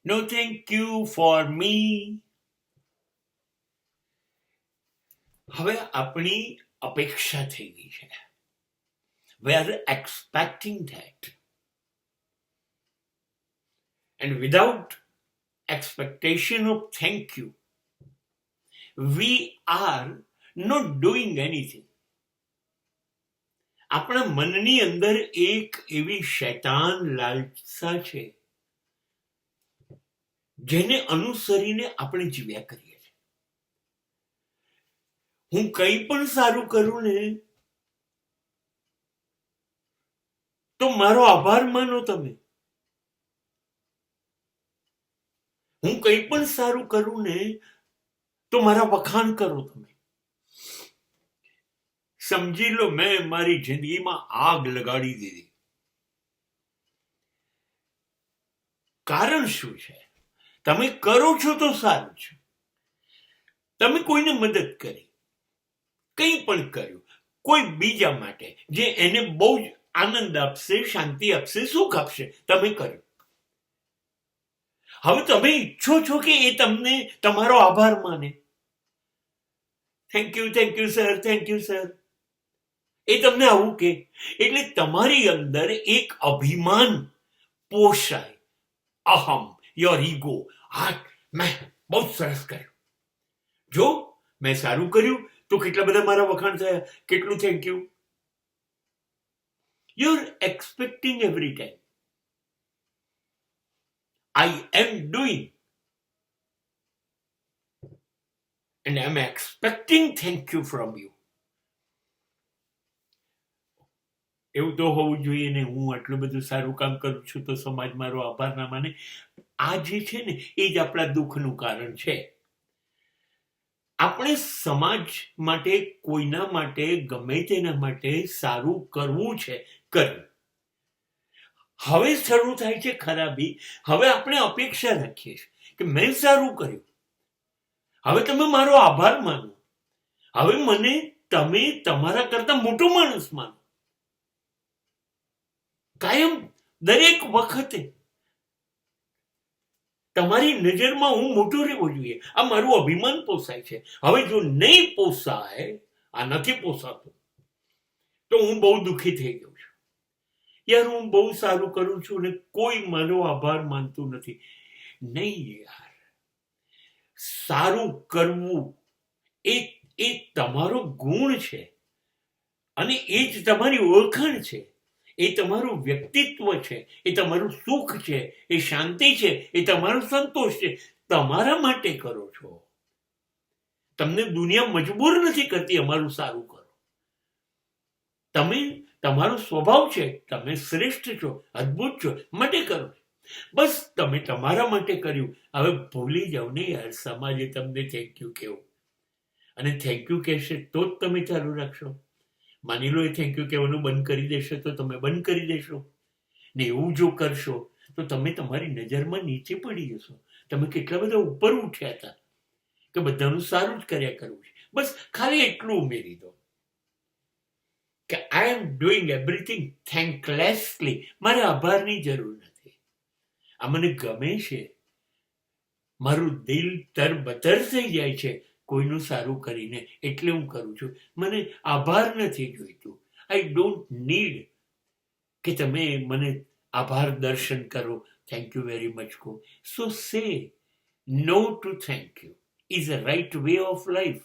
No thank you for me. હવે આપણી અપેક્ષા થઈ ગઈ છે. We are expecting that. And without expectation of thank you, we are not doing anything. આપણા મનની અંદર એક એવી શૈતાન લાલસા છે જેને અનુસરીને આપણે જીવ્યા કરીએ છીએ. હું કંઈ પણ સારું કરું ને તો મારો આભાર માનો તમે. હું કંઈ પણ સારું કરું ને તો મારા વખાણ કરો તમે. સમજી લો, મેં મારી જિંદગીમાં આગ લગાડી દીધી. કારણ શું છે? તમે કરો છો તો સારું છે. તમે કોઈને મદદ કરી, કંઈ પણ કર્યું કોઈ બીજા માટે જે એને બહુ જ આનંદ આપશે, શાંતિ આપશે, સુખ આપશે, તમે કર્યું. હવે તમે ઈચ્છો છો કે એ તમને તમારો આભાર માને. Thank you sir, thank you sir. એ તમને આવું કે એટલે તમારી અંદર એક અભિમાન પોષાય. અહમ, યોર ઈગો. હા, મેં બહુ સરસ કર્યું. જો મેં સારું કર્યું તો કેટલા બધા મારા વખાણ થયા, કેટલું thank you. You are expecting every time. I am doing and I am expecting thank you from you. એવું તો હોવું જોઈએ ને. હું આટલું બધું સારું કામ કરું છું તો સમાજ મારો આભાર ના માને. આ જે છે ને એ જ આપણા દુઃખનું કારણ છે. આપણે સમાજ માટે, કોઈના માટે, ગમે તેના માટે સારું કરવું છે, કરવું. હવે શરૂ થાય છે ખરાબી. હવે આપણે અપેક્ષા રાખીએ છીએ કે મેં સારું કર્યું, હવે તમે મારો આભાર માનો. હવે મને તમે તમારા કરતા મોટો માણસ માનો. કાયમ, દરેક વખતે તમારી નજરમાં હું મોટો રહેવો જોઈએ. આ મારું અભિમાન પોસાય છે. હવે જો નહીં પોસાય, આ નથી પોસાતું, તો હું બહુ દુઃખી થઈ ગયો છું. યાર, હું બહુ સારું કરું છું ને કોઈ મારો આભાર માનતું નથી. નહીં યાર, સારું કરવું એ તમારો ગુણ છે અને એ જ તમારી ઓળખાણ છે. એ તમારું વ્યક્તિત્વ છે, એ તમારું સુખ છે, એ શાંતિ છે, એ તમારો સંતોષ છે. તમારા માટે કરો છો. તમને દુનિયા મજબૂર નથી કરતી અમારું સારું કરો. તમે, તમારો સ્વભાવ છે, તમે શ્રેષ્ઠ છો, અદ્ભુત છો, માટે કરો. બસ તમે તમારા માટે કર્યું. હવે ભૂલી જાઓ ને યાર, સમાજે તમને થેન્ક યુ કહેવું. અને થેન્ક યુ કહેશે તો જ તમે ચાલુ રાખશો. માની લો એ થેન્ક યુ કહેવાનું બંધ કરી દેશે તો તમે બંધ કરી દેશો ને. એવું જો કરશો તો તમે તમારી નજરમાં નીચે પડી જશો. તમે કેટલા બધા ઉપર ઉઠ્યા હતા કે બધાનું સારું જ કર્યા કરવું છે. બસ ખાલી એટલું ઉમેરી દો કે આઈ એમ ડુઈંગ એવરીથિંગ થેન્કલેસલી. મારે આભારની જરૂર નથી. આ મને ગમે છે. મારું દિલ તરબતર થઈ જાય છે કોઈનું સારું કરીને, એટલે હું કરું છું. મને આભાર નથી જોઈતું. આઈ ડોન્ટ નીડ કે તમે મને આભાર દર્શન કરો, થેન્ક યુ વેરી મચ કહો. So say no to thank you is a right way of life.